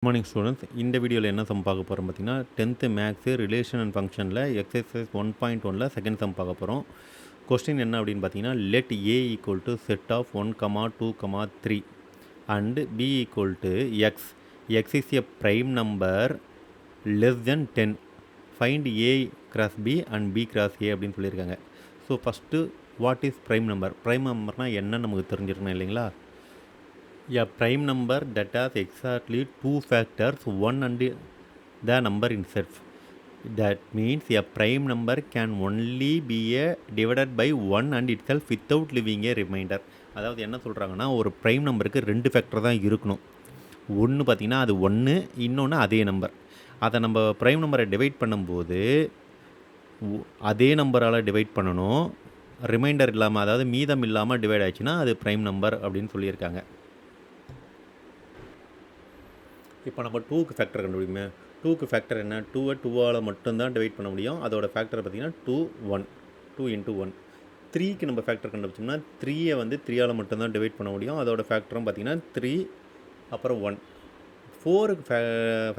Good morning students. இந்த வீடியோவில் என்ன சம் பார்க்க போகிறோம் பார்த்தீங்கன்னா 10th மேக்ஸு ரிலேஷன் அண்ட் ஃபங்க்ஷனில் எக்ஸசைஸ் 1.1ல் செகண்ட் சம் பார்க்க போகிறோம். கொஸ்டின் என்ன அப்படின்னு பார்த்தீங்கன்னா, let A equal to set of 1,2,3 and B equal to X. X is a prime number less than 10. Find A cross B and B cross A அப்படின்னு சொல்லியிருக்காங்க. So first what is prime number? Prime நம்பர்னால் என்னன்னு நமக்கு தெரிஞ்சிருக்கணும் இல்லைங்களா? A prime number that has exactly two factors, one and the number itself. That means a prime number can only be divided by 1 and itself without leaving a remainder. அதாவது என்ன சொல்கிறாங்கன்னா, ஒரு prime நம்பருக்கு 2 ஃபேக்டர் தான் இருக்கணும். ஒன்று பார்த்திங்கன்னா அது 1, இன்னொன்று அதே நம்பர். அதை நம்ம ப்ரைம் நம்பரை டிவைட் பண்ணும்போது அதே நம்பரால் டிவைட் பண்ணணும். ரிமைண்டர் இல்லாமல், அதாவது மீதம் இல்லாமல் டிவைட் ஆச்சுன்னா அது ப்ரைம் நம்பர் அப்படின்னு சொல்லியிருக்காங்க. இப்போ நம்ம 2க்கு ஃபேக்டர் கண்டுபிடிக்குமே. 2க்கு ஃபேக்டர் என்ன? 2வை 2ஆல் மட்டும்தான் டிவைட் பண்ண முடியும். அதோட ஃபேக்டர் பார்த்திங்கன்னா 2 1, 2 × 1. 3க்கு நம்ம ஃபேக்டர் கண்டுபிடிச்சோம்னா 3யை 3ஆல் மட்டும்தான் டிவைட் பண்ண முடியும். அதோட ஃபேக்டரும் பார்த்திங்கன்னா 3 அப்புறம் 1. 4க்கு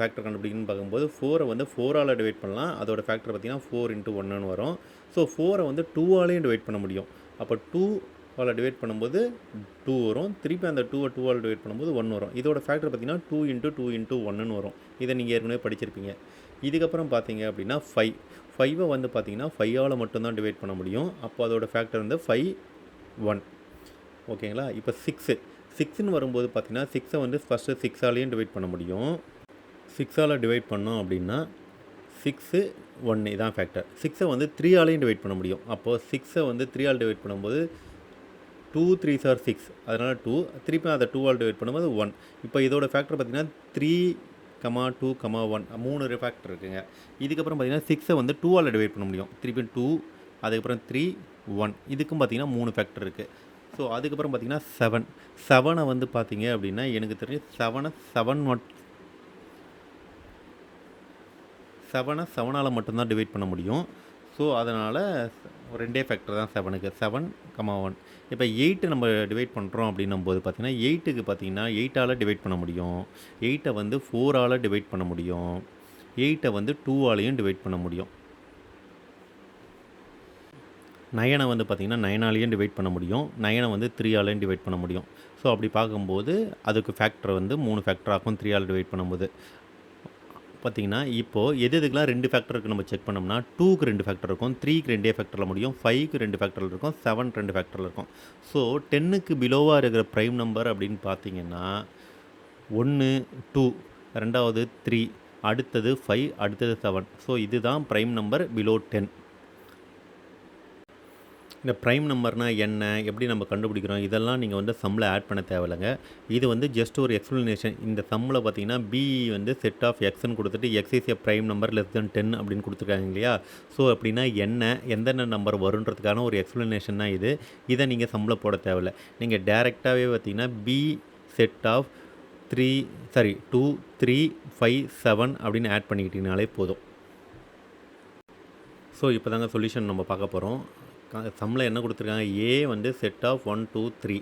ஃபேக்டர் கண்டுபிடிக்கணும்னு பார்க்கும்போது 4வை 4ஆல் டிவைட் பண்ணலாம். அதோட ஃபேக்டர் பார்த்திங்கன்னா 4 × 1ன்னு வரும். ஸோ 4வை 2ஆலையும் டிவைட் பண்ண முடியும். அப்போ 2ஆல் டிவைட் பண்ணும்போது 2 வரும். திருப்பி அந்த 2வை 2ஆல் டிவைட் பண்ணும்போது 1 வரும். இதோட ஃபேக்டர் பார்த்திங்கன்னா 2 × 2 × 1ன்னு வரும். இதை நீங்கள் ஏற்கனவே படிச்சிருப்பீங்க. இதுக்கப்புறம் பார்த்தீங்க அப்படின்னா 5வை பார்த்திங்கன்னா 5ஆல் மட்டும்தான் டிவைட் பண்ண முடியும். அப்போ அதோட ஃபேக்டர் 5 1. ஓகேங்களா? இப்போ 6ன்னு வரும்போது பார்த்திங்கன்னா 6வை ஃபஸ்ட்டு 6ஆலையும் டிவைட் பண்ண முடியும். 6ஆல் டிவைட் பண்ணோம் அப்படின்னா 6 1 இதான் ஃபேக்டர். 6வை 3ஆலையும் டிவைட் பண்ண முடியும். அப்போது 6வை 3ஆல் டிவைட் பண்ணும்போது 2 3s are 6, அதனால் 2. திருப்பி அதை 2ஆல் டிவைட் பண்ணும்போது 1. இப்போ இதோட ஃபேக்டர் பார்த்திங்கன்னா 3, 2, 1 3 ஃபேக்டர் இருக்குங்க. இதுக்கப்புறம் பார்த்திங்கன்னா 6வை 2ஆல் டிவைட் பண்ண முடியும். திருப்பி 2, அதுக்கப்புறம் 3 1. இதுக்கும் பார்த்திங்கன்னா 3 ஃபேக்டர் இருக்குது. ஸோ அதுக்கப்புறம் பார்த்திங்கன்னா 7வை பார்த்திங்க அப்படின்னா எனக்கு தெரிஞ்சு 7ஆல் மட்டும்தான் டிவைட் பண்ண முடியும். ஸோ அதனால் 2 ஃபேக்டர் தான் 7க்கு, 7, 1. இப்போ 8 நம்ம டிவைட் பண்ணுறோம் அப்படின்னும் போது பார்த்திங்கன்னா 8க்கு பார்த்திங்கன்னா 8ஆல் டிவைட் பண்ண முடியும். 8வை 4ஆல் டிவைட் பண்ண முடியும். 8வை 2ஆலையும் டிவைட் பண்ண முடியும். 9வை பார்த்திங்கன்னா 9ஆலையும் டிவைட் பண்ண முடியும். 9வை 3ஆலையும் டிவைட் பண்ண முடியும். ஸோ அப்படி பார்க்கும்போது அதுக்கு ஃபேக்டர் 3 ஃபேக்டர் ஆகும் 3ஆல் டிவைட் பண்ணும்போது. பார்த்திங்கன்னா இப்போது எதுக்கெலாம் 2 ஃபேக்டர் இருக்குது நம்ம செக் பண்ணோம்னா 2க்கு 2 ஃபேக்டர் இருக்கும், 3க்கு 2 ஃபேக்டரில் முடியும், 5க்கு 2 ஃபேக்டரில் இருக்கும், 7 2 ஃபேக்டரில் இருக்கும். ஸோ 10க்கு பிலோவாக இருக்கிற ப்ரைம் நம்பர் அப்படின்னு பார்த்தீங்கன்னா 1 2, ரெண்டாவது 3, அடுத்தது 5, அடுத்தது 7. ஸோ இதுதான் ப்ரைம் நம்பர் பிலோ 10. இந்த ப்ரைம் நம்பர்னால் என்ன, எப்படி நம்ம கண்டுபிடிக்கிறோம், இதெல்லாம் நீங்கள் சம்மில் ஆட் பண்ண தேவையில்லைங்க. இது ஜஸ்ட் ஒரு எக்ஸ்ப்ளனேஷன். இந்த சம்மில் பார்த்தீங்கன்னா பி செட் ஆஃப் எக்ஸ்ன்னு கொடுத்துட்டு X is a prime number less than 10 அப்படின்னு கொடுத்துருக்காங்க இல்லையா? ஸோ அப்படின்னா என்ன, எந்தெந்த நம்பர் வருன்றதுக்கான ஒரு எக்ஸ்ப்ளனேஷன் தான் இது. இதை நீங்கள் சம்மில் போட தேவையில்லை. நீங்கள் டேரெக்டாகவே பார்த்தீங்கன்னா பி செட் ஆஃப் 2 3 5 7 அப்படின்னு ஆட் பண்ணிக்கிட்டீங்கனாலே போதும். ஸோ இப்போ தாங்க சொல்யூஷன் நம்ம பார்க்க போகிறோம். சம்மில் என்ன கொடுத்துருக்காங்க, A set of 1 2 3,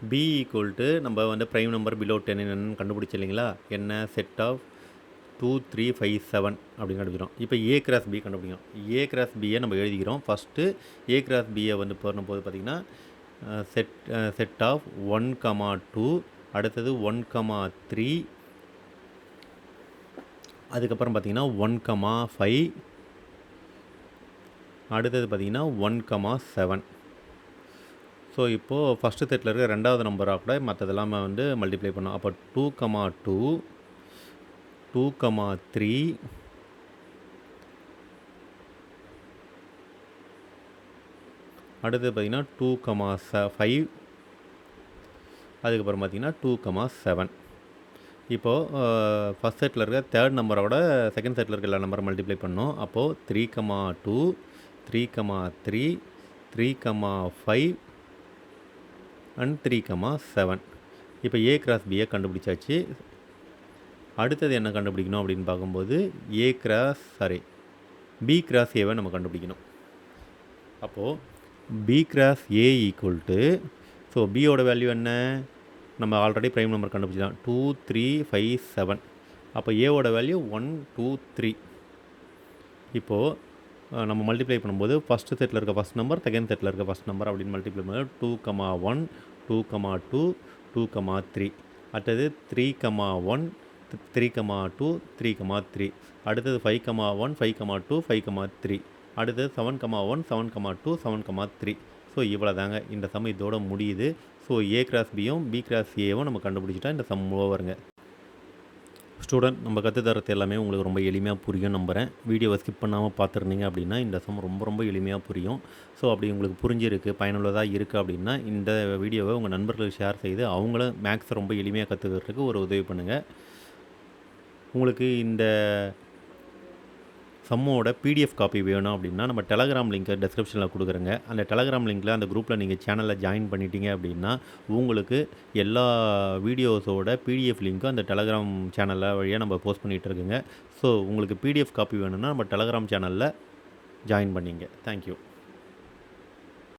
B equal to நம்ம ப்ரைம் நம்பர் பிலோ 10 என்னென்னு கண்டுபிடிச்சி இல்லைங்களா? என்ன செட் ஆஃப் 2 3 5 7 அப்படின்னு கண்டுபிடிக்கிறோம். இப்போ ஏ கிராஸ் பி கண்டுபிடிக்கிறோம். ஏ கிராஸ் பியை நம்ம எழுதிக்கிறோம். ஃபஸ்ட்டு ஏ கிராஸ் பியை போது பார்த்திங்கன்னா செட் ஆஃப் 1 2, அடுத்தது 1 3, அதுக்கப்புறம் பார்த்திங்கன்னா 1 5, அடுத்தது பார்த்திங்கன்னா 1 7. ஸோ இப்போது ஃபஸ்ட்டு செட்டில் இருக்க ரெண்டாவது நம்பராக கூட மற்றதெல்லாம் மல்டிப்ளை பண்ணோம். அப்போ 2 2, 2 3, அடுத்தது பார்த்திங்கன்னா 2 5, அதுக்கப்புறம் பார்த்திங்கன்னா 2 7. இப்போது ஃபஸ்ட் செட்டில் இருக்க தேர்ட் நம்பரோட செகண்ட் செட்டில் இருக்க எல்லா நம்பரும் மல்டிப்ளை பண்ணோம். அப்போது 3 2, 3 3, 3 5 அண்ட் 3 7. இப்போ ஏ கிராஸ் பியை கண்டுபிடிச்சாச்சு. அடுத்தது என்ன கண்டுபிடிக்கணும் அப்படின்னு பார்க்கும்போது பி கிராஸ் ஏவை நம்ம கண்டுபிடிக்கணும். அப்போது B cross A equal to, so பியோட வேல்யூ என்ன, நம்ம ஆல்ரெடி ப்ரைம் நம்பர் கண்டுபிடிச்சலாம் 2 3 5 7. அப்போ ஏவோட வேல்யூ 1 2 3. இப்போது நம்ம மல்டிப்ளை பண்ணும்போது ஃபஸ்ட்டு செட்டில் இருக்க ஃபஸ்ட் நம்பர், செகண்ட் செட்டில் இருக்க ஃபஸ்ட் நம்பர் அப்படின்னு மல்டிப்ளை பண்ணும்போது 2,1 2,2 2,3. அடுத்தது 3,1 3,2 3,3. அடுத்தது 5,1 5,2 5,3. அடுத்தது 7,1 7,2 7,3. ஸோ இவ்வளோ தாங்க. இந்த சம் இதோட முடியுது. ஸோ ஏ கிராஸ் பியும் பி கிராஸ் ஏவும் நம்ம கண்டுபிடிச்சிட்டா இந்த சம் ஓவருங்க. ஸ்டூடெண்ட், நம்ம கற்றுத்தரது எல்லாமே உங்களுக்கு ரொம்ப எளிமையாக புரியும் நம்புகிறேன். வீடியோவை ஸ்கிப் பண்ணாமல் பார்த்துருந்தீங்க அப்படின்னா இந்த சம் ரொம்ப ரொம்ப எளிமையாக புரியும். ஸோ அப்படி உங்களுக்கு புரிஞ்சிருக்கு, பயனுள்ளதாக இருக்குது அப்படின்னா இந்த வீடியோவை உங்கள் நண்பர்களுக்கு ஷேர் செய்து அவங்களும் மேக்ஸை ரொம்ப எளிமையாக கற்றுக்கிறதுக்கு ஒரு உதவி பண்ணுங்கள். உங்களுக்கு இந்த சம்மோட பிடிஎஃப் காப்பி வேணும் அப்படின்னா நம்ம டெலகிராம் லிங்க்கை டிஸ்கிரிப்ஷனில் கொடுக்குறேங்க. அந்த டெலகிராம் லிங்க்கில் அந்த குரூப்பில் நீங்கள் சேனலில் ஜாயின் பண்ணிட்டீங்க அப்படின்னா உங்களுக்கு எல்லா வீடியோஸோட பிடிஎஃப் லிங்க்கும் அந்த டெலகிராம் சேனலில் வழியாக நம்ம போஸ்ட் பண்ணிகிட்ருக்குங்க. ஸோ உங்களுக்கு பிடிஎஃப் காப்பி வேணும்னா நம்ம டெலகிராம் சேனலில் ஜாயின் பண்ணிங்க. தேங்க்யூ.